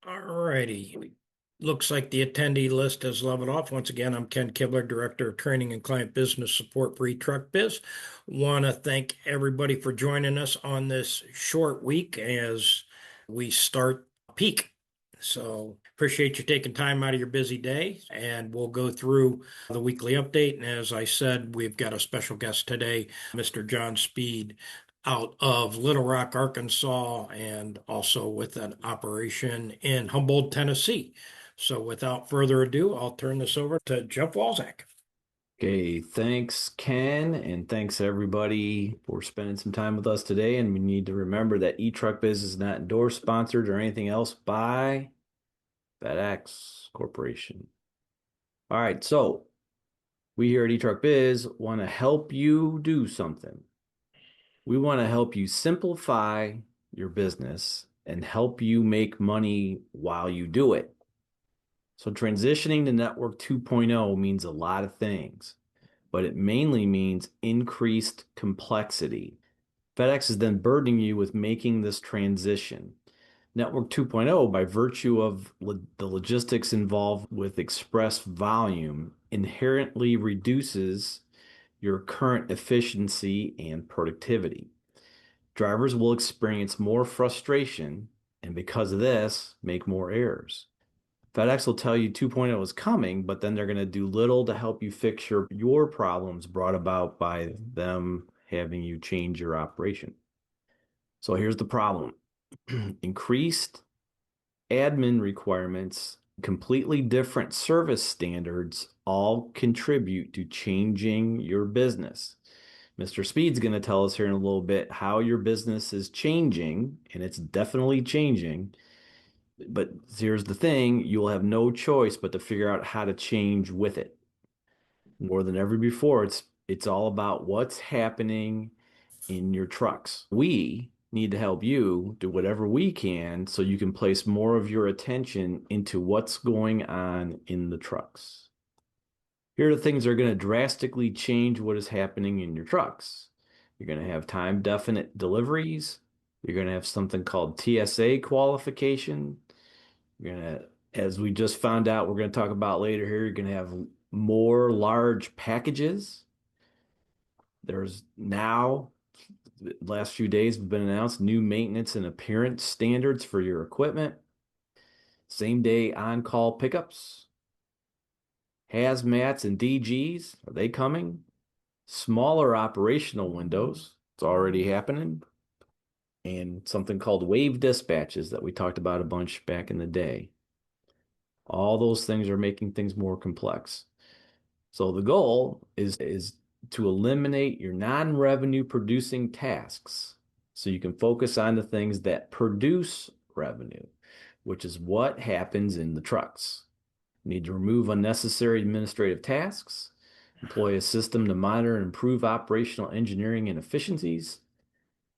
All righty. Looks like the attendee list has leveled off. Once again, I'm Ken Kibler, Director of Training and Client Business Support for eTruckBiz. Want to thank everybody for joining us on this short week as we start peak. So appreciate you taking time out of your busy day, and we'll go through the weekly update. And as I said, we've got a special guest today, Mr. John Speed, out of Little Rock, Arkansas, and also with an operation in Humboldt, Tennessee. So without further ado, I'll turn this over to Jeff Walzak. Okay, thanks, Ken, and thanks everybody for spending some time with us today. And we need to remember that eTruckBiz is not endorsed, sponsored, or anything else by FedEx Corporation. All right, so we here at eTruckBiz want to help you do something. We want to help you simplify your business and help you make money while you do it. So transitioning to Network 2.0 means a lot of things, but it mainly means increased complexity. FedEx is then burdening you with making this transition. Network 2.0, by virtue of the logistics involved with express volume, inherently reduces your current efficiency and productivity. Drivers will experience more frustration and because of this, make more errors. FedEx will tell you 2.0 is coming, but then they're going to do little to help you fix your problems brought about by them having you change your operation. So here's the problem. Increased admin requirements, completely different service standards all contribute to changing your business. Mr. Speed's going to tell us here in a little bit how your business is changing, and it's definitely changing. But here's the thing, you will have no choice but to figure out how to change with it. More than ever before, it's all about what's happening in your trucks. We need to help you do whatever we can so you can place more of your attention into what's going on in the trucks. Here are the things that are going to drastically change what is happening in your trucks. You're going to have time definite deliveries. You're going to have something called TSA qualification. You're going to, as we just found out, we're going to talk about later here, you're going to have more large packages. There's now, the last few days have been announced, new maintenance and appearance standards for your equipment. Same day on-call pickups. Hazmats and DGs, are they coming? Smaller operational windows, it's already happening. And something called wave dispatches that we talked about a bunch back in the day. All those things are making things more complex. So the goal is to eliminate your non-revenue producing tasks so you can focus on the things that produce revenue, which is what happens in the trucks. You need to remove unnecessary administrative tasks, employ a system to monitor and improve operational engineering and efficiencies,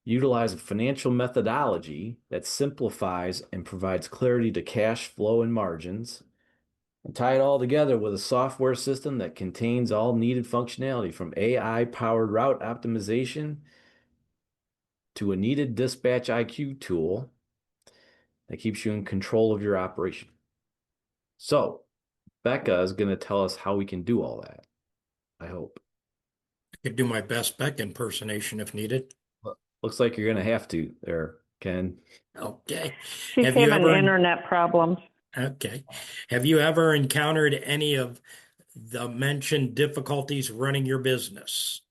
utilize a financial methodology that simplifies and provides clarity to cash flow and margins, and tie it all together with a software system that contains all needed functionality from AI-powered route optimization to a needed dispatch IQ tool that keeps you in control of your operation. So, Becca is going to tell us how we can do all that, I hope. I could do my best Beck impersonation if needed. Looks like you're going to have to there, Ken. Okay. She's Have you having ever internet problems. Okay. Have you ever encountered any of the mentioned difficulties running your business?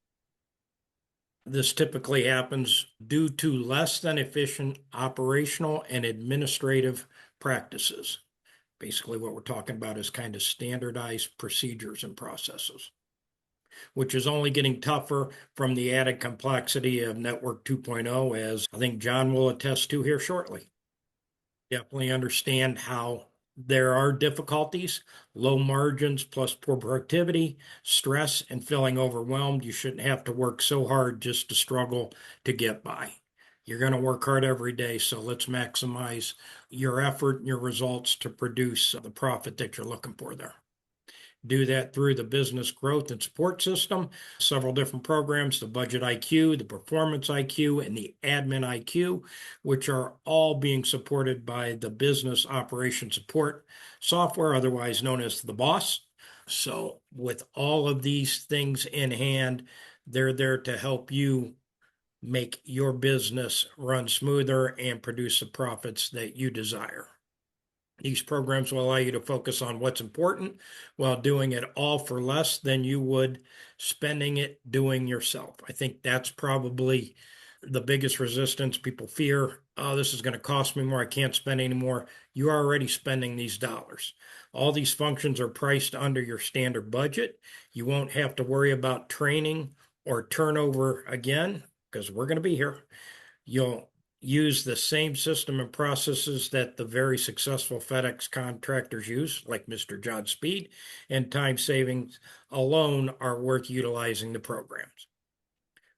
This typically happens due to less than efficient operational and administrative practices. Basically, what we're talking about is kind of standardized procedures and processes, which is only getting tougher from the added complexity of Network 2.0, as I think John will attest to here shortly. Definitely understand how there are difficulties, low margins plus poor productivity, stress, and feeling overwhelmed. You shouldn't have to work so hard just to struggle to get by. You're going to work hard every day, so let's maximize your effort and your results to produce the profit that you're looking for there. do that through the business growth and support system, several different programs, the budget IQ, the performance IQ, and the admin IQ, which are all being supported by the business operation support software, otherwise known as the BOSS. So with all of these things in hand, they're there to help you make your business run smoother and produce the profits that you desire. These programs will allow you to focus on what's important while doing it all for less than you would spending it doing yourself. I think that's probably the biggest resistance. People fear, oh, this is going to cost me more. I can't spend anymore. You're already spending these dollars. All these functions are priced under your standard budget. You won't have to worry about training or turnover again because we're going to be here. You'll use the same system and processes that the very successful FedEx contractors use, like Mr. John Speed, and time savings alone are worth utilizing the programs.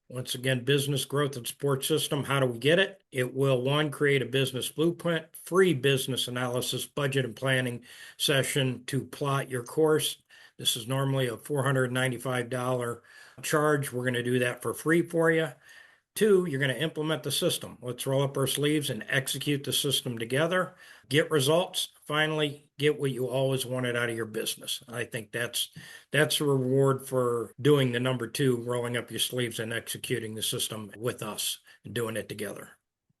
Once again, business growth and support system. How do we get it? It will, one, create a business blueprint, free business analysis, budget and planning session to plot your course. This is normally a $495 charge. We're going to do that for free for you. Two, you're going to implement the system. Let's roll up our sleeves and execute the system together, get results, finally get what you always wanted out of your business. I think that's a reward for doing the number two, rolling up your sleeves and executing the system with us and doing it together.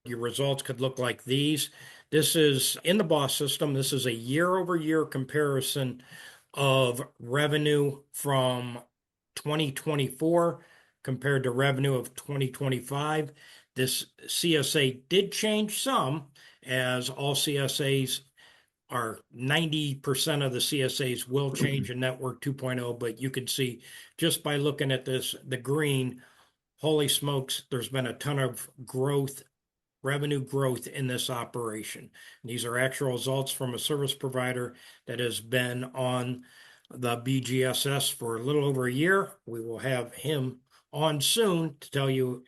Your results could look like these. This is in the BOSS system. This is a year-over-year comparison of revenue from 2024 compared to revenue of 2025. This CSA did change some, as all CSAs are 90% of the CSAs will change in Network 2.0, but you can see just by looking at this, the green, holy smokes, there's been a ton of growth, revenue growth in this operation. And these are actual results from a service provider that has been on the BGSS for a little over a year. We will have him on soon to tell you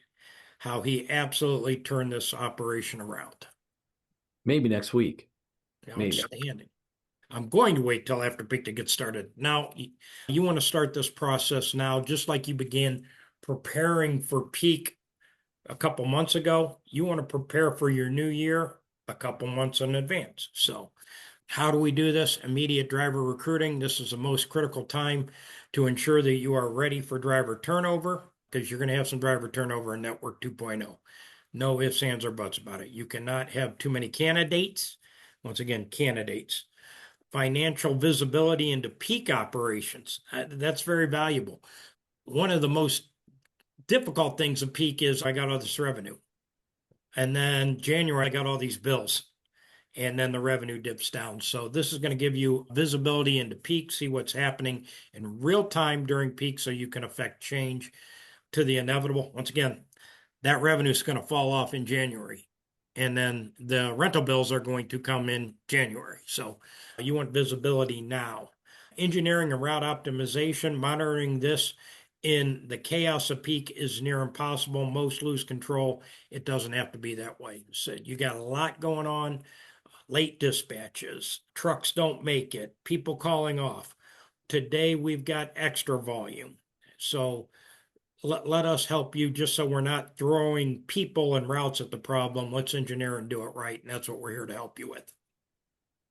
how he absolutely turned this operation around. Maybe next week. Maybe. Outstanding. I'm going to wait till after peak to get started. Now, you want to start this process now, just like you began preparing for peak a couple months ago. You want to prepare for your new year a couple months in advance. So how do we do this? Immediate driver recruiting. This is the most critical time to ensure that you are ready for driver turnover, because you're going to have some driver turnover in Network 2.0. No ifs, ands, or buts about it. You cannot have too many candidates. Once again, candidates. Financial visibility into peak operations. That's very valuable. One of the most difficult things of peak is I got all this revenue. And then January, I got all these bills. And then the revenue dips down. So this is going to give you visibility into peak, see what's happening in real time during peak so you can affect change to the inevitable. Once again, that revenue is going to fall off in January. And then the rental bills are going to come in January. So you want visibility now. Engineering and route optimization, monitoring this in the chaos of peak is near impossible. Most lose control. It doesn't have to be that way. So you got a lot going on. Late dispatches, trucks don't make it, people calling off. Today we've got extra volume. So let us help you, just so we're not throwing people and routes at the problem. Let's engineer and do it right. And that's what we're here to help you with.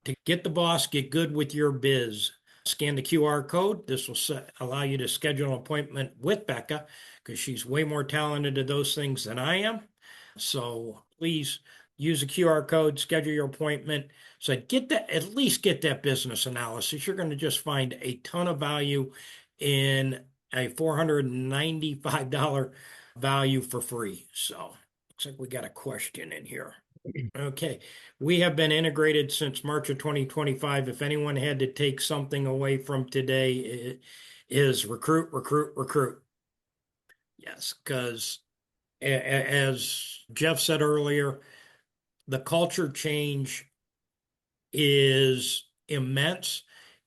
To get the boss, get good with your biz. Scan the QR code. This will allow you to schedule an appointment with Becca, because she's way more talented at those things than I am. So please use a QR code, schedule your appointment. So at least get that business analysis. You're going to just find a ton of value in a $495 value for free. So looks like we got a question in here. Okay. We have been integrated since March of 2025. If anyone had to take something away from today, it is recruit, recruit, recruit. Yes, because as Jeff said earlier, the culture change is immense.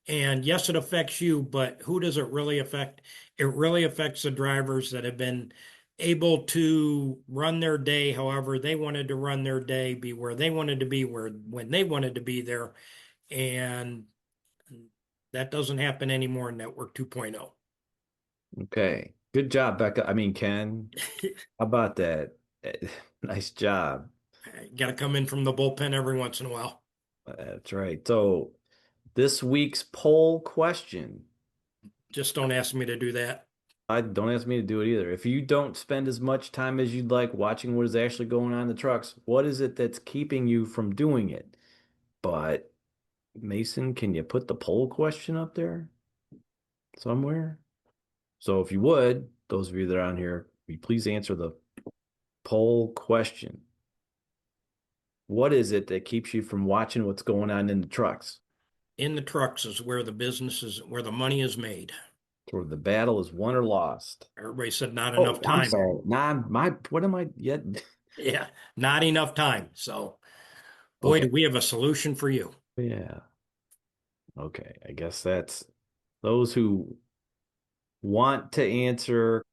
And yes, it affects you, but who does it really affect? It really affects the drivers that have been able to run their day however they wanted to run their day, be where they wanted to be, when they wanted to be there. And That doesn't happen anymore in Network 2.0. Okay. Good job, Becca. I mean, Ken. How about that? Nice job. Got to come in from the bullpen every once in a while. That's right. So this week's poll question. Just don't ask me to do that. I don't ask me to do it either. If you don't spend as much time as you'd like watching what is actually going on in the trucks, what is it that's keeping you from doing it? But Mason, can you put the poll question up there somewhere? So if you would, those of you that are on here, will you please answer the poll question. What is it that keeps you from watching what's going on in the trucks? In the trucks is where the business is, where the money is made. Or the battle is won or lost? Everybody said not enough Oh, I'm time. sorry. Nah, what am I yet? Yeah, not enough time. So, boy, Okay. do we have a solution for you. Yeah. Okay. I guess that's those who want to answer.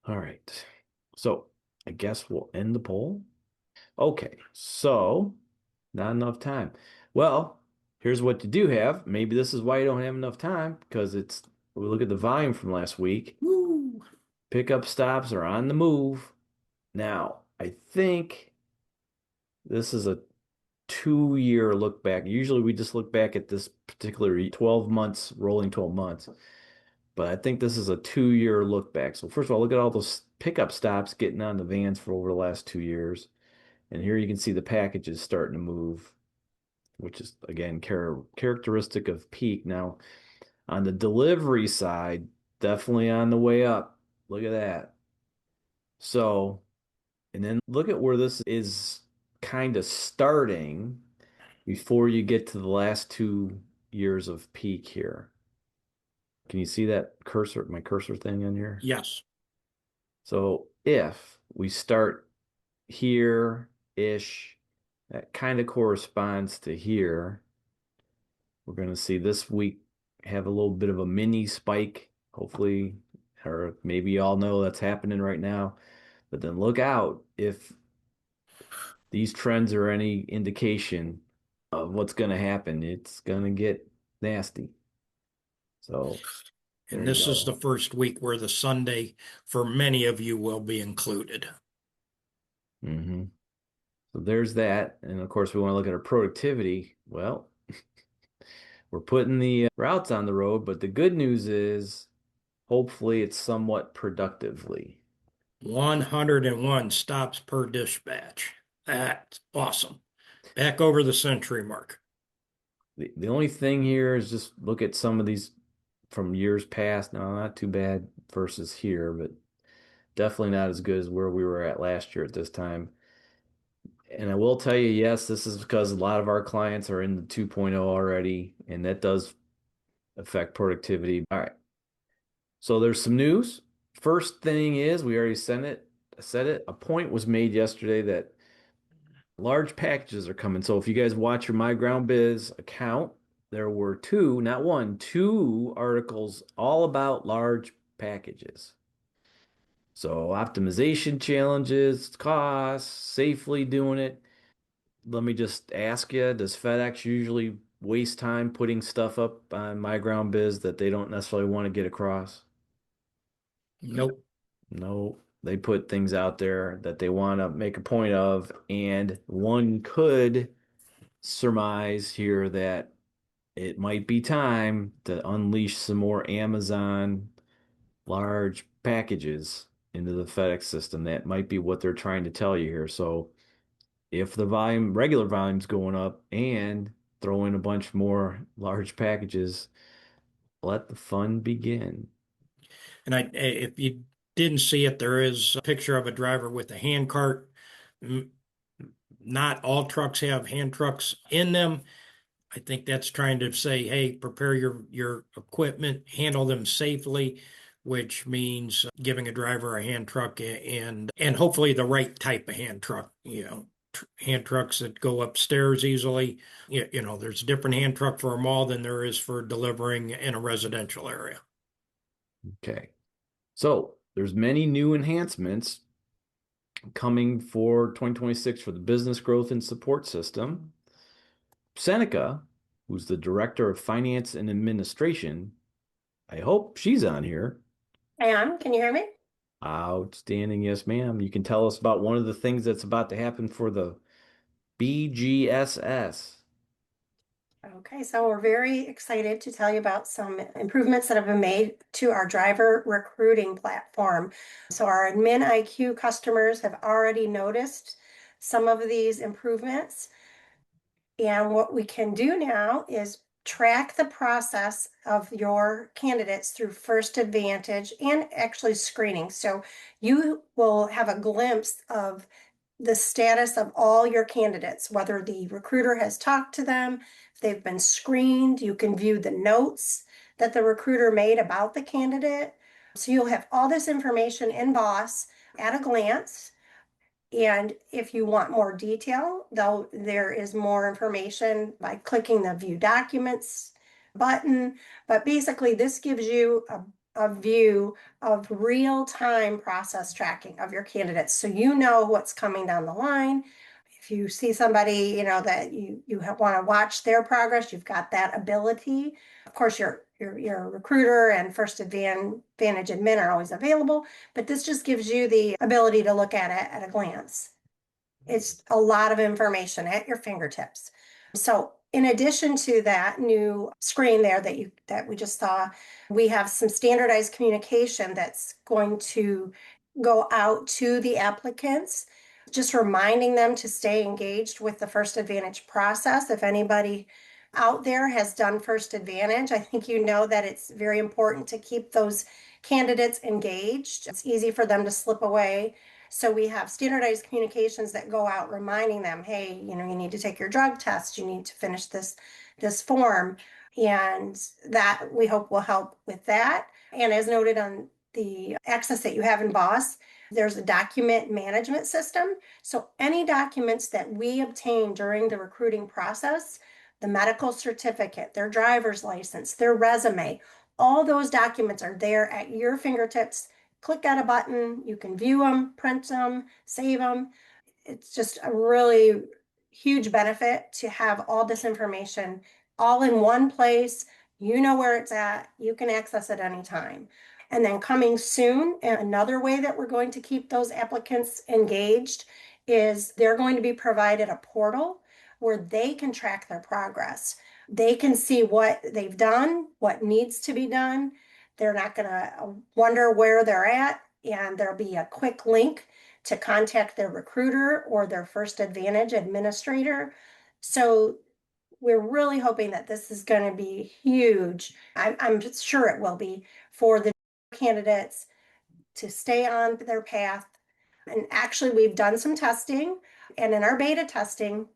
All right. So I guess we'll end the poll. Okay. So not enough time. Well, here's what you do have. Maybe this is why you don't have enough time because we look at the volume from last week. Woo. Pickup stops are on the move. Now, I think this is a 2 year look back. Usually we just look back at this particular 12 months, rolling 12 months. But I think this is a 2 year look back. So first of all, look at all those pickup stops getting on the vans for over the last 2 years. And here you can see the packages starting to move, which is again characteristic of peak. Now, on the delivery side, definitely on the way up. Look at that. So, and then look at where this is kind of starting before you get to the last 2 years of peak here. Can you see that cursor, my cursor thing in here? Yes. So if we start here-ish, that kind of corresponds to here. We're going to see this week have a little bit of a mini spike, hopefully, or maybe you all know that's happening right now. But then look out if these trends are any indication of what's going to happen. It's going to get nasty. So there And you this is go. the first week where the Sunday for many of you will be included. Hmm. So there's that. And of course, we want to look at our productivity. Well, we're putting the routes on the road, but the good news is hopefully it's somewhat productively. 101 stops per dispatch. That's awesome. Back over the century mark. The only thing here is just look at some of these from years past. Now, not too bad versus here, but definitely not as good as where we were at last year at this time. And I will tell you, yes, this is because a lot of our clients are in the 2.0 already, and that does affect productivity. All right. So there's some news. First thing is we already said it. A point was made yesterday that large packages are coming. So if you guys watch your MyGroundBiz account, there were two, not one, two articles all about large packages. So optimization challenges, costs, safely doing it. Let me just ask you, does FedEx usually waste time putting stuff up on MyGroundBiz that they don't necessarily want to get across? Nope. No, they put things out there that they want to make a point of, and one could surmise here that it might be time to unleash some more Amazon large packages into the FedEx system. That might be what they're trying to tell you here. So if the volume, regular volume's going up and throw in a bunch more large packages, let the fun begin. And if you didn't see it, there is a picture of a driver with a hand cart. Not all trucks have hand trucks in them. I think that's trying to say, hey, prepare your equipment, handle them safely, which means giving a driver a hand truck and hopefully the right type of hand truck, hand trucks that go upstairs easily. There's a different hand truck for a mall than there is for delivering in a residential area. Okay. So there's many new enhancements coming for 2026 for the business growth and support system. Seneca who's the Director of Finance and Administration. I hope she's on here. I am. Can you hear me? Outstanding. Yes, ma'am. You can tell us about one of the things that's about to happen for the BGSS. Okay, so we're very excited to tell you about some improvements that have been made to our driver recruiting platform. So our admin IQ customers have already noticed some of these improvements. And what we can do now is track the process of your candidates through First Advantage and actually screening. So you will have a glimpse of the status of all your candidates, whether the recruiter has talked to them, if they've been screened. You can view the notes that the recruiter made about the candidate. So you'll have all this information in Boss at a glance. And if you want more detail, though, there is more information by clicking the View Documents button. But basically, this gives you a view of real-time process tracking of your candidates. So you know what's coming down the line. If you see somebody, that you want to watch their progress, you've got that ability. Of course, your recruiter and First Advantage admin are always available, but this just gives you the ability to look at it at a glance. It's a lot of information at your fingertips. So in addition to that new screen there that we just saw, we have some standardized communication that's going to go out to the applicants, just reminding them to stay engaged with the First Advantage process. If anybody out there has done First Advantage, I think you know that it's very important to keep those candidates engaged. It's easy for them to slip away. So we have standardized communications that go out reminding them, hey, you need to take your drug test, you need to finish this form. And that we hope will help with that. And as noted on the access that you have in Boss, there's a document management system. So any documents that we obtain during the recruiting process, the medical certificate, their driver's license, their resume, all those documents are there at your fingertips. Click on a button, you can view them, print them, save them. It's just a really huge benefit to have all this information all in one place. You know where it's at, you can access it anytime. And then coming soon, another way that we're going to keep those applicants engaged is they're going to be provided a portal where they can track their progress. They can see what they've done, what needs to be done. They're not going to wonder where they're at, and there'll be a quick link to contact their recruiter or their First Advantage administrator. So we're really hoping that this is going to be huge. I'm sure it will be for the candidates to stay on their path. And actually, we've done some testing, and in our beta testing,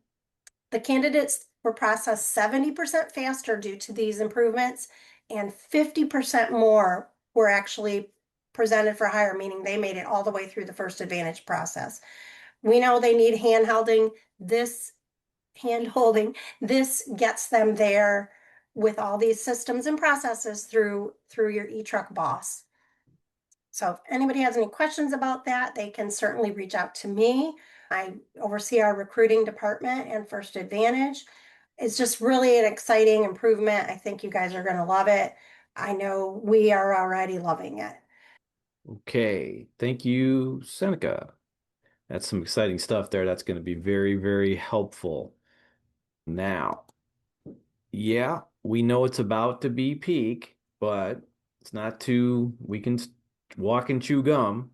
the candidates were processed 70% faster due to these improvements, and 50% more were actually presented for hire, meaning they made it all the way through the First Advantage process. We know they need hand-holding. This gets them there with all these systems and processes through your eTruck Boss. So if anybody has any questions about that, they can certainly reach out to me. I oversee our recruiting department and First Advantage. It's just really an exciting improvement. I think you guys are going to love it. I know we are already loving it. Okay. Thank you, Seneca. That's some exciting stuff there. That's going to be very, very helpful. Now, yeah, we know it's about to be peak, but it's not too, we can walk and chew gum.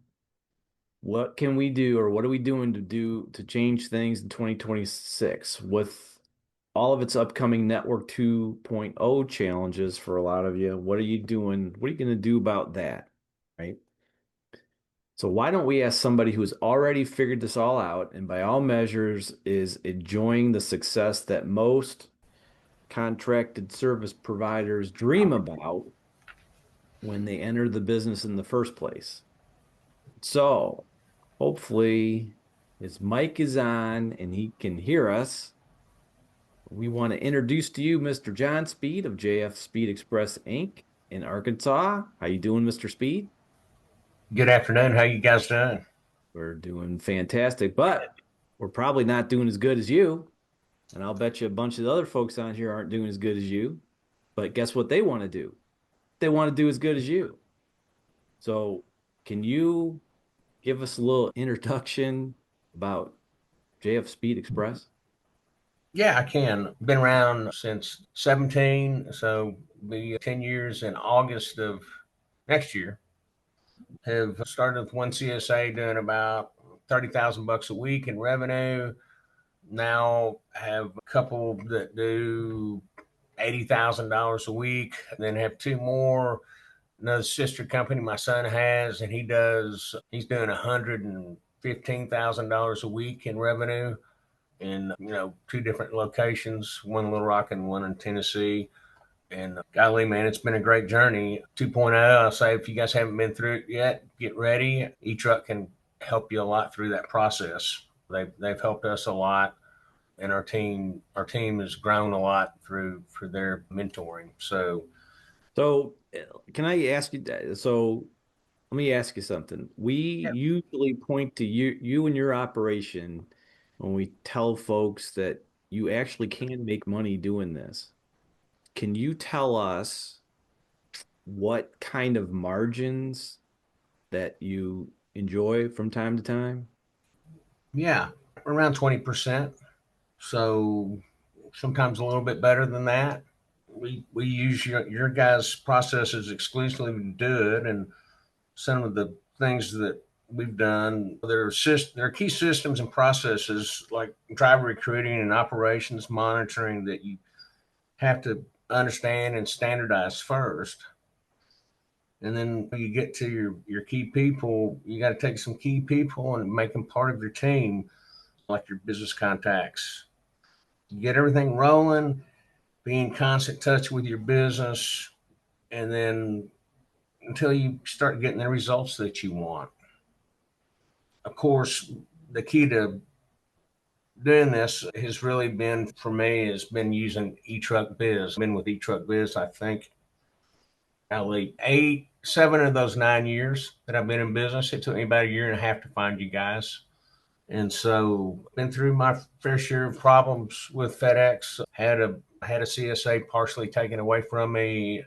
What can we do, or what are we doing to change things in 2026 with all of its upcoming Network 2.0 challenges for a lot of you? What are you doing? What are you going to do about that? Right? So why don't we ask somebody who's already figured this all out and by all measures is enjoying the success that most contracted service providers dream about when they enter the business in the first place. So hopefully his mic is on and he can hear us. We want to introduce to you Mr. John Speed of JF Speed Express Inc. in Arkansas. How you doing, Mr. Speed? Good afternoon. How you guys doing? We're doing fantastic, but we're probably not doing as good as you. And I'll bet you a bunch of the other folks on here aren't doing as good as you. But guess what they want to do? They want to do as good as you. So, can you give us a little introduction about JF Speed Express? Yeah, I can. Been around since 17, so be 10 years in August of next year. Have started with one CSA doing about 30,000 bucks a week in revenue. Now have a couple that do $80,000 a week, then have two more. Another sister company my son has, and he's doing $115,000 a week in revenue in two different locations, one in Little Rock and one in Tennessee. And golly, man, it's been a great journey. 2.0, I'll say if you guys haven't been through it yet, get ready. eTruck can help you a lot through that process. They've helped us a lot, and our team has grown a lot through for their mentoring. So Can I ask you that? So, let me ask you something. We yeah, usually point to you and your operation when we tell folks that you actually can make money doing this. Can you tell us what kind of margins that you enjoy from time to time? yeah, around 20%. So sometimes a little bit better than that. We use your guys' processes exclusively to do it, and some of the things that we've done, there are key systems and processes like driver recruiting and operations monitoring that you have to understand and standardize first. And then when you get to your key people, you got to take some key people and make them part of your team, like your business contacts. You get everything rolling, be in constant touch with your business, and then until you start getting the results that you want. Of course, the key to doing this has really been for me has been using eTruckBiz. I've been with eTruckBiz, I think, probably 7 of those 9 years that I've been in business. It took me about a year and a half to find you guys. And so been through my fair share of problems with FedEx. Had a CSA partially taken away from me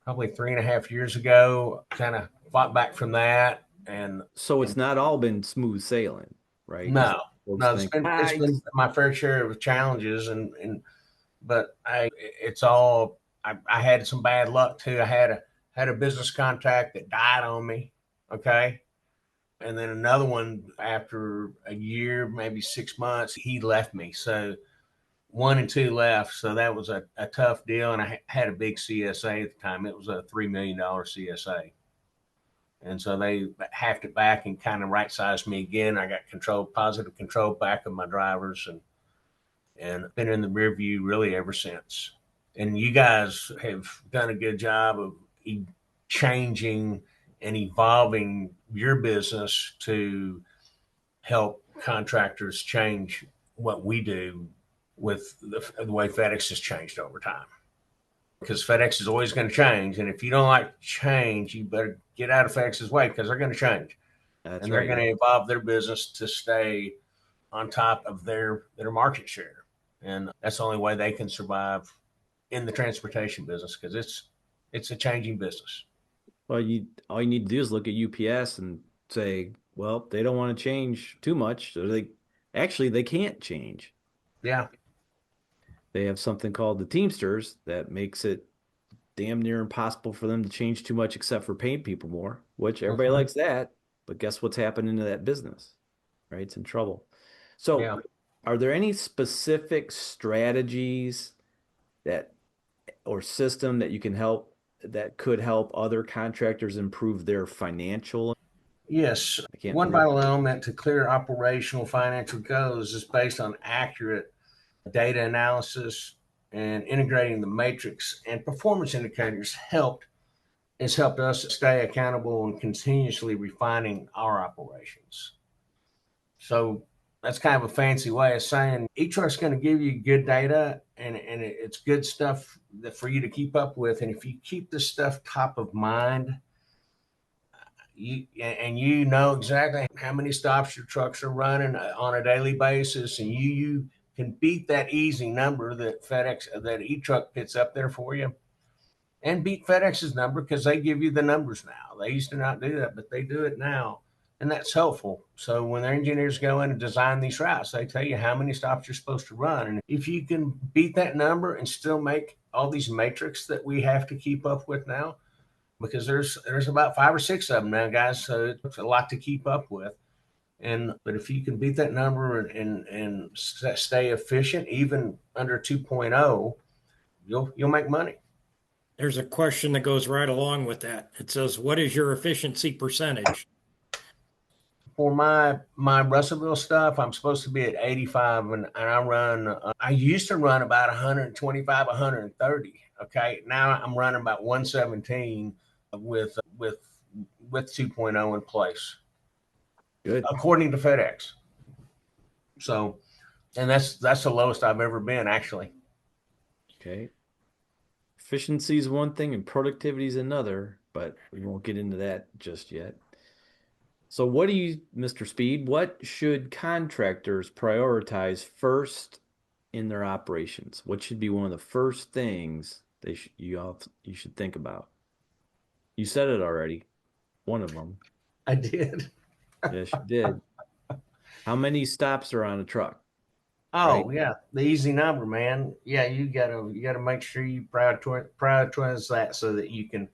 probably 3.5 years ago. Kind of fought back from that. And So and it's not all been smooth sailing, right? Because no, folks no, think, it's been my fair share of challenges, and but it's all. I had some bad luck too. I had a business contact that died on me. Okay, and then another one after a year, maybe 6 months, he left me. So 1 and 2 left. So that was a tough deal, and I had a big CSA at the time. It was a $3 million CSA. And so they hacked it back and kind of right sized me again. I got positive control back of my drivers, and been in the rear view really ever since. And you guys have done a good job of changing and evolving your business to help contractors change what we do with the way FedEx has changed over time. Because FedEx is always going to change. And if you don't like change, you better get out of FedEx's way because they're going to change. that's And they're right. going to evolve their business to stay on top of their market share. And that's the only way they can survive in the transportation business because it's a changing business. Well, you all you need to do is look at UPS and say, well, they don't want to change too much. So they can't change. Yeah. They have something called the Teamsters that makes it damn near impossible for them to change too much except for paying people more, which everybody Mhm. likes that. But guess what's happening to that business, right? It's in trouble. So, Yeah. are there any specific strategies that or system that you can help that could help other contractors improve their financial? Yes. I can't One remember. vital element to clear operational financial goals is based on accurate data analysis and integrating the matrix and performance indicators has helped us stay accountable and continuously refining our operations. So that's kind of a fancy way of saying eTruck's going to give you good data and it's good stuff that for you to keep up with. And if you keep this stuff top of mind, you know exactly how many stops your trucks are running on a daily basis, and you can beat that easy number that FedEx, that eTruck puts up there for you, and beat FedEx's number, because they give you the numbers now. They used to not do that, but they do it now. And that's helpful. So when their engineers go in and design these routes, they tell you how many stops you're supposed to run. And if you can beat that number and still make all these metrics that we have to keep up with now, because there's about 5 or 6 of them now, guys. So it's a lot to keep up with. But if you can beat that number and stay efficient, even under 2.0, you'll make money. There's a question that goes right along with that. It says, what is your efficiency percentage? For my Russellville stuff, I'm supposed to be at 85, and I run. I used to run about 125, 130. Okay, now I'm running about 117 with 2.0 in place. Good. According to FedEx. So, and that's the lowest I've ever been, actually. Okay. Efficiency is one thing and productivity is another, but we won't get into that just yet. So what do you, Mr. Speed, what should contractors prioritize first in their operations? What should be one of the first things you should think about? You said it already. One of them. I did. Yes, you did. How many stops are on a truck? Oh, Right? yeah, the easy number, man. Yeah, you gotta make sure you prioritize that so that you can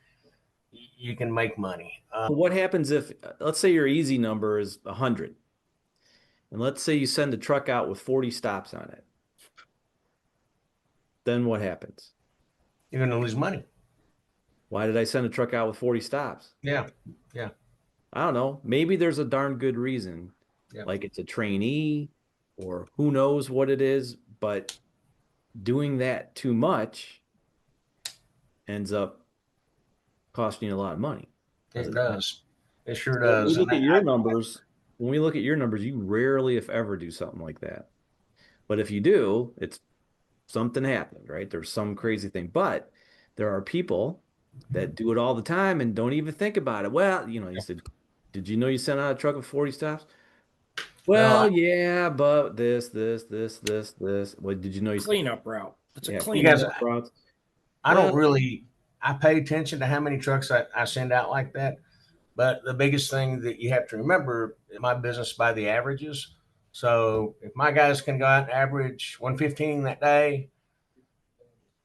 make money. What happens if, let's say your easy number is 100, and let's say you send the truck out with 40 stops on it. Then what happens? You're gonna lose money. Why did I send a truck out with 40 stops? Yeah. I don't know. Maybe there's a darn good reason, Yeah. like it's a trainee or who knows what it is, but doing that too much ends up costing you a lot of money. It does. It sure When does. we look at your numbers, you rarely, if ever, do something like that. But if you do, it's something happened, right? There's some crazy thing. But there are people that do it all the time and don't even think about it. Well, you said, did you know you sent out a truck with 40 stops? Well, yeah, but this. What did you know you Cleanup route. It's a Yeah, cleanup. guys, routes? I Well- don't really. I pay attention to how many trucks I send out like that. But the biggest thing that you have to remember, my business by the averages. So if my guys can go out and average 115 that day,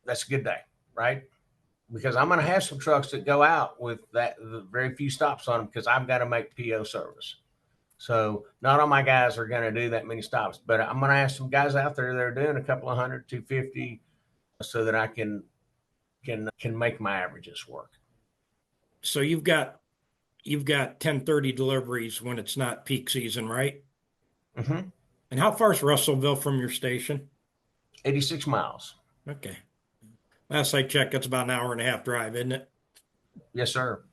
that's a good day, right? Because I'm going to have some trucks that go out with the very few stops on them, because I've got to make PO service. So not all my guys are going to do that many stops, but I'm going to have some guys out there that are doing a couple of 100, 250, so that I can make my averages work. So you've got 10:30 deliveries when it's not peak season, right? Mm-hmm. And how far is Russellville from your station? 86 miles. Okay. Last I checked, it's about an hour and a half drive, isn't it? Yes, sir.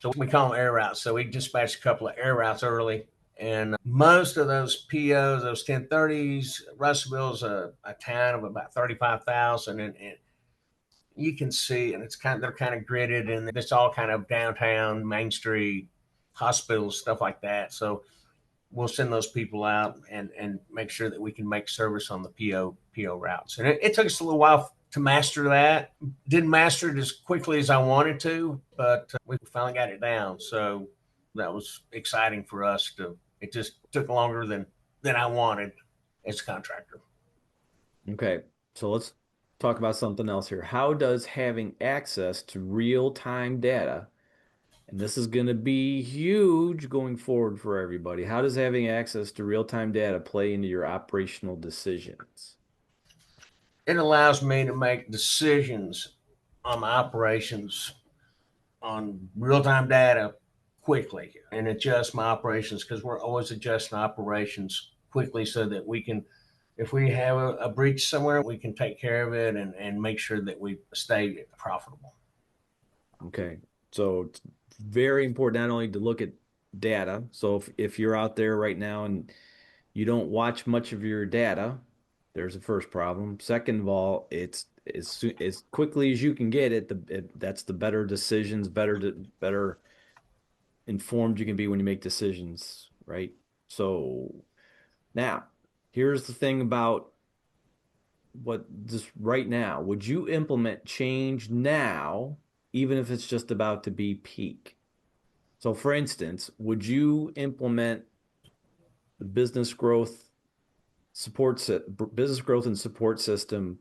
So we call them air routes. So we dispatched a couple of air routes early, and most of those POs, those 1030s, Russellville's a town of about 35,000, and you can see, and they're kind of gridded, and it's all kind of downtown, Main Street, hospitals, stuff like that. So we'll send those people out and make sure that we can make service on the PO routes. And it took us a little while to master that. Didn't master it as quickly as I wanted to, but we finally got it down. So that was exciting for us. It just took longer than I wanted as a contractor. Okay, so let's talk about something else here. How does having access to real-time data, and this is going to be huge going forward for everybody, how does having access to real-time data play into your operational decisions? It allows me to make decisions on my operations on real-time data quickly and adjust my operations, because we're always adjusting operations quickly so that we can, if we have a breach somewhere, we can take care of it and make sure that we stay profitable. Okay, so it's very important not only to look at data. So if you're out there right now and you don't watch much of your data, there's the first problem. Second of all, it's as quickly as you can get it, that's the better decisions, better informed you can be when you make decisions, right? So now here's the thing about what just right now, would you implement change now, even if it's just about to be peak? So for instance, would you implement the business growth and support system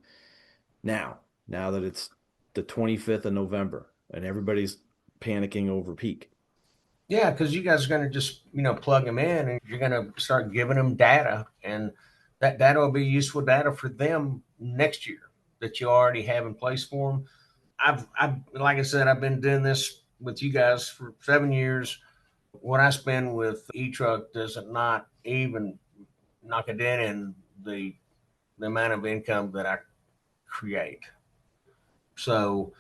now that it's the 25th of November and everybody's panicking over peak? Yeah, because you guys are going to just plug them in, and you're going to start giving them data, and that data will be useful data for them next year that you already have in place for them. I've like I said, I've been doing this with you guys for 7 years. What I spend with eTruck does not even knock a dent in the amount of income that I create. So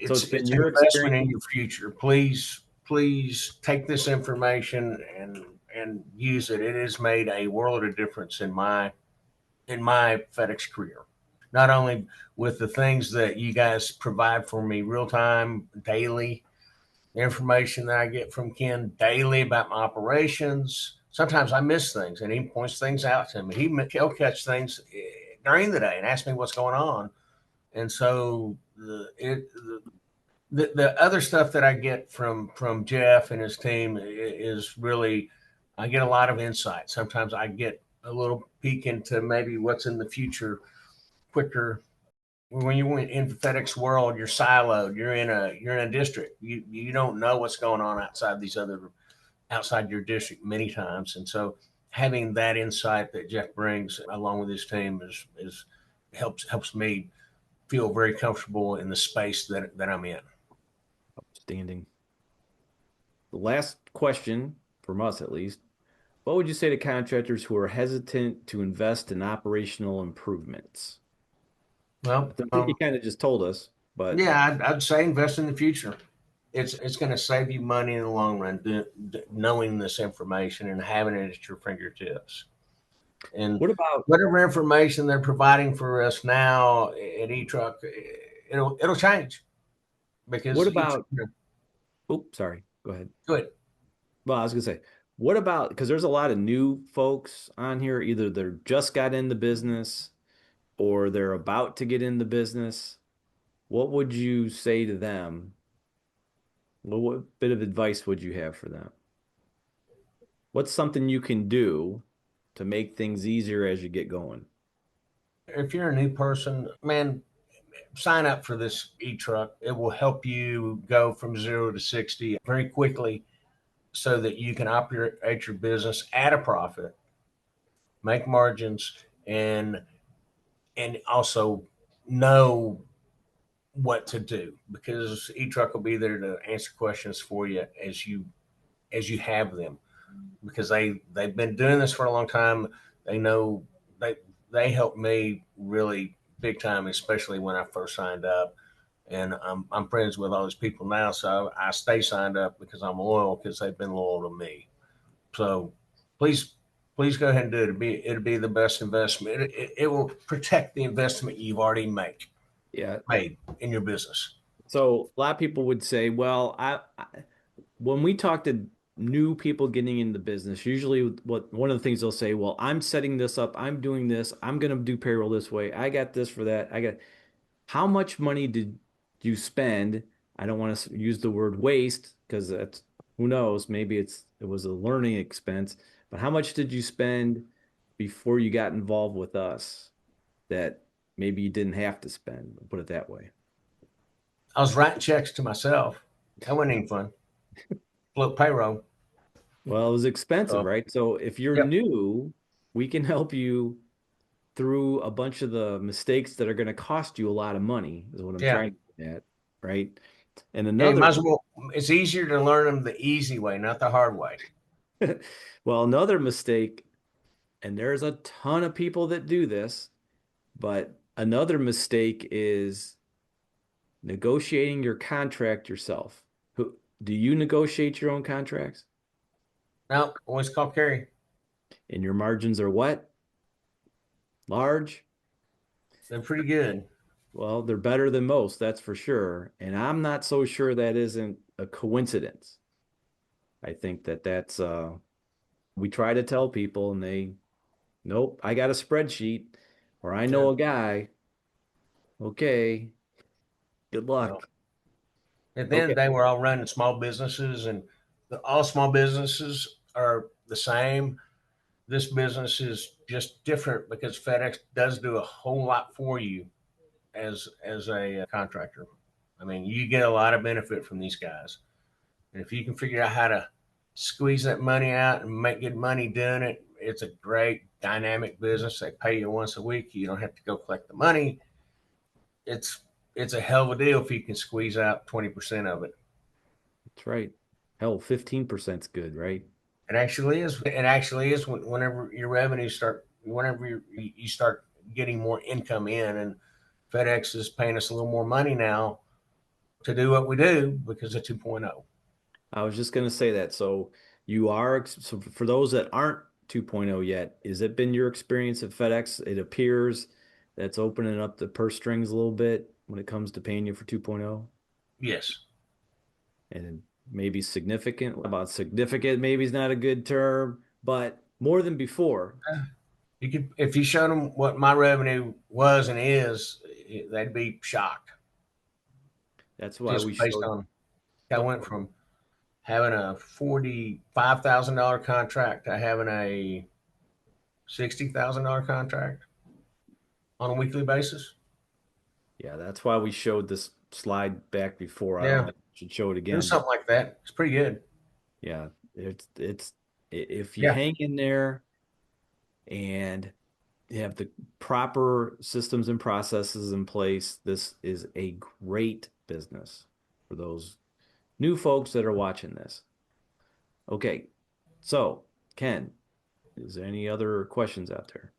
So it's been it's an your investment in experience. your future. Please take this information and use it. It has made a world of difference in my FedEx career. Not only with the things that you guys provide for me real time, daily, the information that I get from Ken daily about my operations. Sometimes I miss things, and he points things out to me. He'll catch things during the day and ask me what's going on. And so the other stuff that I get from Jeff and his team is really, I get a lot of insight. Sometimes I get a little peek into maybe what's in the future quicker. When you went into FedEx world, you're siloed. You're in a district. You don't know what's going on outside your district many times, and so having that insight that Jeff brings along with his team is helps me feel very comfortable in the space that I'm in. Outstanding. The last question from us, at least, what would you say to contractors who are hesitant to invest in operational improvements? Well, I think you kind of just told us, but yeah, I'd say invest in the future. It's going to save you money in the long run, knowing this information and having it at your fingertips. And what about whatever information they're providing for us now at eTruck, it'll change because what about oops, sorry, go ahead. good. Well, I was gonna say, what about, because there's a lot of new folks on here, either they're just got in the business or they're about to get in the business. What would you say to them? Well, what bit of advice would you have for them? What's something you can do to make things easier as you get going? If you're a new person, man, sign up for this eTruck. It will help you go from 0 to 60 very quickly so that you can operate your business at a profit, make margins, and also know what to do, because eTruck will be there to answer questions for you as you have them, because they've been doing this for a long time. They know they helped me really big time, especially when I first signed up. And I'm friends with all these people now, so I stay signed up because I'm loyal, because they've been loyal to me. So please, please go ahead and do it. It'll be the best investment. It will protect the investment you've already Yeah. made in your business. So a lot of people would say, well, when we talk to new people getting into business, usually one of the things they'll say, well, I'm setting this up, I'm doing this, I'm going to do payroll this way, I got this for that, how much money did you spend? I don't want to use the word waste because that's, who knows, maybe it was a learning expense, but how much did you spend before you got involved with us that maybe you didn't have to spend, put it that way? I was writing checks to myself. That wasn't even fun. Float payroll. Well, it was expensive, So, right? So if you're yep. new, we can help you through a bunch of the mistakes that are going to cost you a lot of money, is what I'm Yeah. trying to get at, right? And Yeah, you another, might as well. It's easier to learn them the easy way, not the hard way. well, another mistake, and there's a ton of people that do this, but another mistake is negotiating your contract yourself. Do you negotiate your own contracts? No, always call Carrie. And your margins are what? Large? They're pretty good. Well, they're better than most, that's for sure. And I'm not so sure that isn't a coincidence. I think that's we try to tell people and they Nope, I got a spreadsheet or I know a guy. Okay, good Well, luck. and Okay. then they were all running small businesses, and all small businesses are the same. This business is just different because FedEx does do a whole lot for you as a contractor. I mean, you get a lot of benefit from these guys, and if you can figure out how to squeeze that money out and make good money doing it, it's a great dynamic business. They pay you once a week. You don't have to go collect the money. It's it's a hell of a deal if you can squeeze out 20% of it. That's right. Hell, 15% is good, right? It actually is. It actually is whenever your revenues start, whenever you start getting more income in, and FedEx is paying us a little more money now to do what we do because of 2.0. I was just going to say that. So so for those that aren't 2.0 yet, has it been your experience at FedEx? It appears that's opening up the purse strings a little bit when it comes to paying you for 2.0, Yes. and maybe significant, maybe is not a good term, but more than before. You could, if you showed them what my revenue was and is, they'd be shocked. That's why we Just based showed. on, I went from having a $45,000 contract to having a $60,000 contract on a weekly basis. Yeah, that's why we showed this slide back before. I don't Yeah, think we should show it it was again, but something like that. It's pretty good. yeah, it's if you Yeah, hang in there and have the proper systems and processes in place, this is a great business for those new folks that are watching this. Okay, so Ken, is there any other questions out there?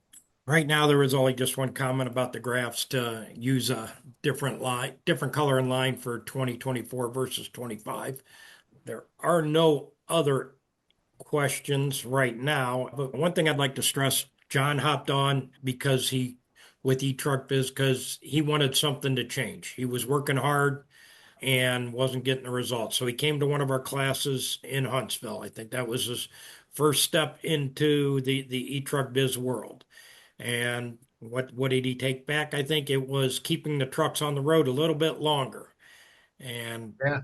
Right now, there was only just one comment about the graphs to use a different color and line for 2024 versus 25. There are no other questions right now. But one thing I'd like to stress, John hopped on with eTruckBiz because he wanted something to change. He was working hard and wasn't getting the results. So he came to one of our classes in Huntsville. I think that was his first step into the eTruckBiz world. And what did he take back? I think it was keeping the trucks on the road a little bit longer. And yeah,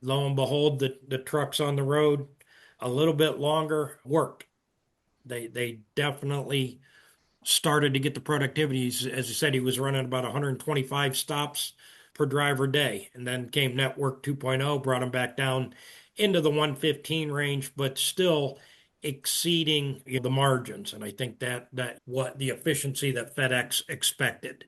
lo and behold, the trucks on the road a little bit longer worked. They definitely started to get the productivity. As you said, he was running about 125 stops per driver day. And then came Network 2.0, brought him back down into the 115 range, but still exceeding the margins. And I think that what the efficiency that FedEx expected.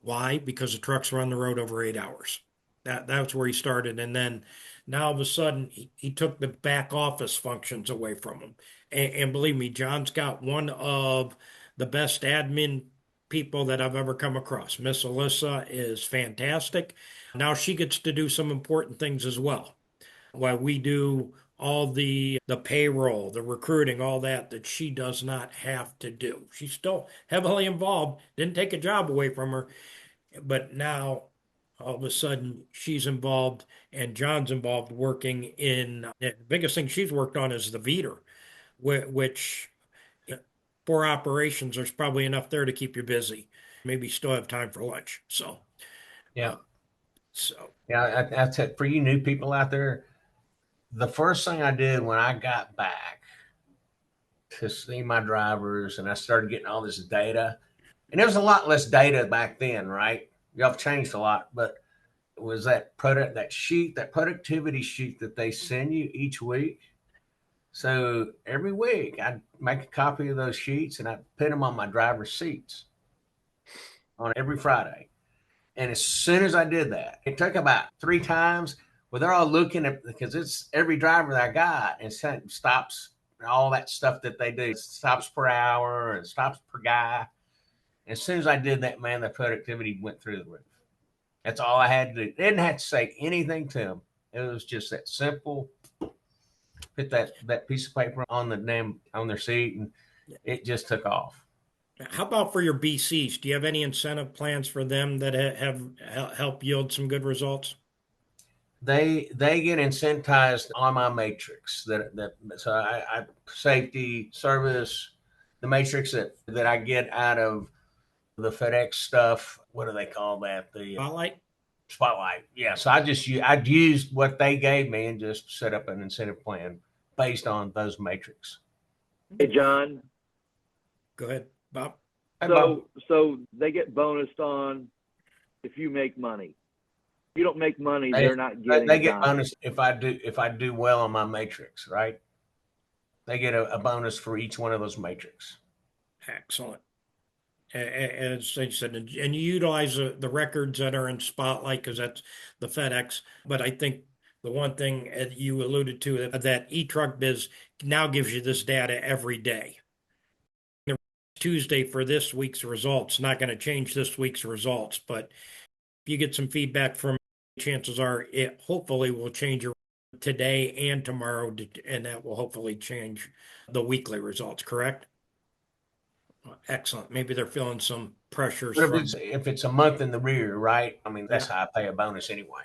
Why? Because the trucks were on the road over 8 hours. That's where he started. And then now all of a sudden he took the back office functions away from him. And believe me, John's got one of the best admin people that I've ever come across. Miss Alyssa is fantastic. Now she gets to do some important things as well. While we do all the payroll, the recruiting, all that she does not have to do. She's still heavily involved, didn't take a job away from her, but now all of a sudden she's involved and John's involved working in the biggest thing she's worked on is the Veeder, which for operations, there's probably enough there to keep you busy. Maybe still have time for lunch. yeah, Uh, so yeah. I said for you new people out there, the first thing I did when I got back to see my drivers and I started getting all this data, and there was a lot less data back then, right? Y'all have changed a lot, but it was that productivity sheet that they send you each week. So every week I'd make a copy of those sheets and I'd put them on my driver's seats on every Friday. And as soon as I did that, it took about 3 times where they're all looking at, because it's every driver that I got and stops and all that stuff that they do, stops per hour and stops per guy. As soon as I did that, man, the productivity went through the roof. That's all I had to do. Didn't have to say anything to them. It was just that simple. Put that piece of paper on their seat, and it just took off. how about for your BCs? Do you have any incentive plans for them that have help yield some good results? They get incentivized on my matrix. So I safety, service, the matrix that I get out of the FedEx stuff. What do they call that? The Spotlight? Spotlight. Yeah. So I'd used what they gave me and just set up an incentive plan based on those matrix. Hey, John. Go ahead, Bob. Hey, Bob. So they get bonused on if you make money. If you don't make money, they're not getting. They get bonus if I do well on my matrix, right? They get a bonus for each one of those matrix. Excellent. And as I said, and you utilize the records that are in Spotlight because that's the FedEx. But I think the one thing you alluded to that eTruckBiz now gives you this data every day. Tuesday for this week's results, not going to change this week's results, but if you get some feedback from, chances are it hopefully will change your today and tomorrow, and that will hopefully change the weekly results, correct? Excellent. Maybe they're feeling some pressures. If it's a month in the rear, right? I mean, that's how I pay a bonus anyway.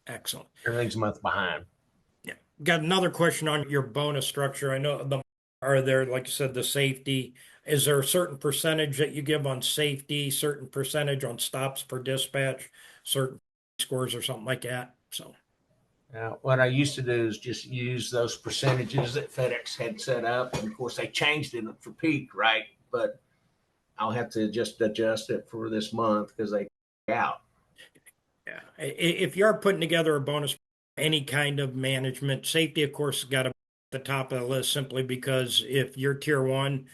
Excellent. Everything's a month behind. Yeah. Got another question on your bonus structure. I know are there, like you said, the safety? Is there a certain percentage that you give on safety, certain percentage on stops per dispatch, certain scores or something like that? So. Now, what I used to do is just use those percentages that FedEx had set up. And of course, they changed it for peak, right? But I'll have to just adjust it for this month because they out. Yeah. If you are putting together a bonus, any kind of management, safety, of course, got to be at the top of the list simply because if you're tier one,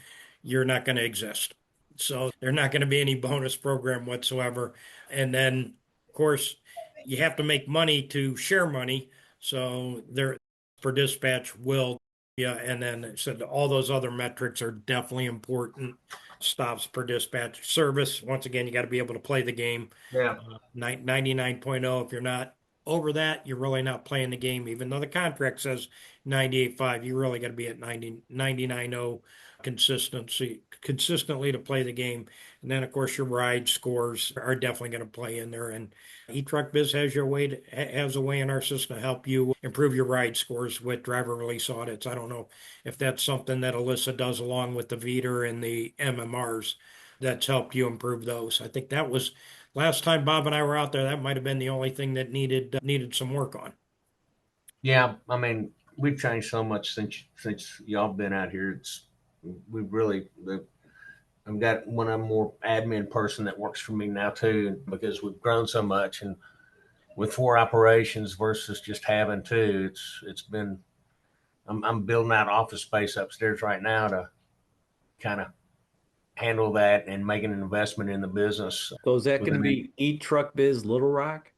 you're not going to exist. So there's not going to be any bonus program whatsoever. And then, of course, you have to make money to share money. So there per dispatch will, yeah. And then said all those other metrics are definitely important. Stops per dispatch, service. Once again, you got to be able to play the game. Yeah. 99.0. If you're not over that, you're really not playing the game. Even though the contract says 98.5, you really got to be at 99.0 consistently to play the game. And then, of course, your ride scores are definitely going to play in there. And eTruckBiz has a way in our system to help you improve your ride scores with driver release audits. I don't know if that's something that Alyssa does along with the VEDR and the MMRs that's helped you improve those. I think that was last time Bob and I were out there. That might have been the only thing that needed some work on. Yeah, I mean, we've changed so much since y'all been out here. I've got one more admin person that works for me now too, because we've grown so much, and with 4 operations versus just having 2, it's been. I'm building out office space upstairs right now to kind of handle that and making an investment in the business. So is that going to be eTruckBiz Little Rock?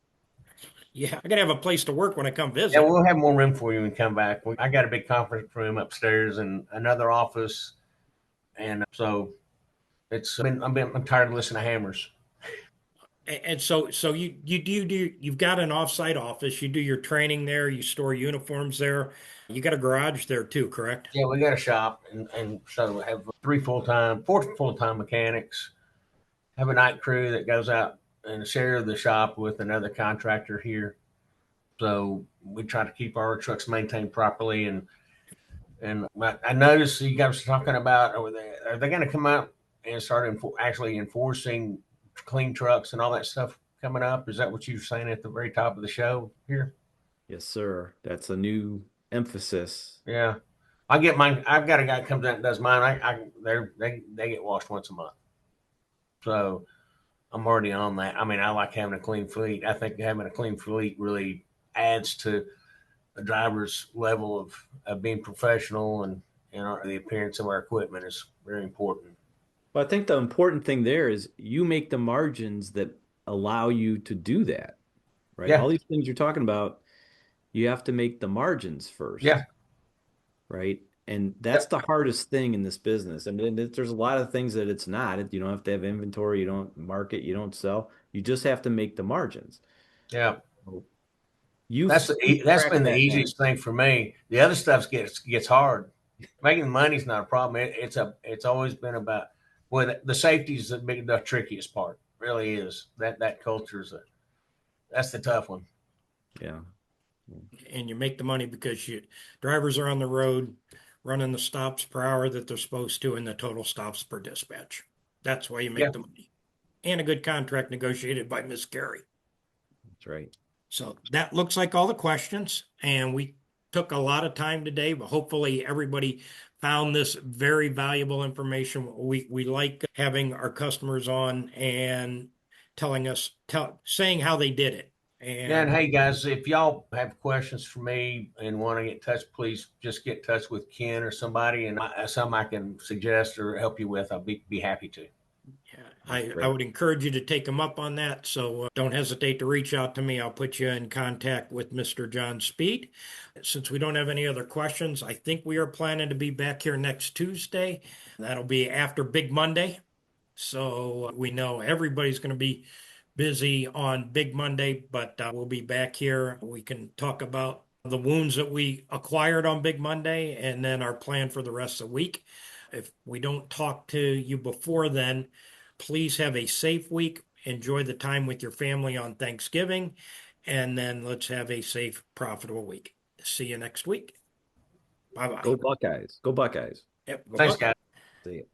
Yeah, I gotta have a place to work when I come visit. Yeah, we'll have more room for you when you come back. I got a big conference room upstairs and another office, and so I'm tired of listening to hammers. And so you've got an offsite office. You do your training there. You store uniforms there. You got a garage there too, correct? Yeah, we got a shop, and so we have 4 full-time mechanics. Have a night crew that goes out and share the shop with another contractor here. So we try to keep our trucks maintained properly. And I noticed you guys were talking about, are they going to come out and start actually enforcing clean trucks and all that stuff coming up? Is that what you were saying at the very top of the show here? Yes, sir. That's a new emphasis. Yeah. I've got a guy that comes out and does mine. They get washed once a month. So I'm already on that. I mean, I like having a clean fleet. I think having a clean fleet really adds to a driver's level of being professional, and the appearance of our equipment is very important. Well, I think the important thing there is you make the margins that allow you to do that, right? Yeah. All these things you're talking about, you have to make the margins first. Yeah. Right. And that's the hardest thing in this business. I mean, there's a lot of things that it's not. You don't have to have inventory. You don't market. You don't sell. You just have to make the margins. Yeah. That's been the easiest thing for me. The other stuff gets hard. Making money's not a problem. It's always been about, well, the safety is the trickiest part. Really is. That culture that's the tough one. Yeah. And you make the money because drivers are on the road running the stops per hour that they're supposed to and the total stops per dispatch. That's why you make Yeah. the money. And a good contract negotiated by Miss Carey. That's right. So that looks like all the questions, and we took a lot of time today, but hopefully everybody found this very valuable information. We like having our customers on and saying how they did it. Yeah, and And hey guys, if y'all have questions for me and want to get in touch, please just get in touch with Ken or somebody, and some I can suggest or help you with. I'll be happy to. I would encourage you to take them up on that. So don't hesitate to reach out to me. I'll put you in contact with Mr. John Speed. Since we don't have any other questions, I think we are planning to be back here next Tuesday. That'll be after Big Monday. So we know everybody's going to be busy on Big Monday, but we'll be back here. We can talk about the wounds that we acquired on Big Monday and then our plan for the rest of the week. If we don't talk to you before then, please have a safe week. Enjoy the time with your family on Thanksgiving. And then let's have a safe, profitable week. See you next week. Bye-bye. Go Buckeyes. Go Buckeyes. Yep, go Thanks, Buckeyes. guys. See you.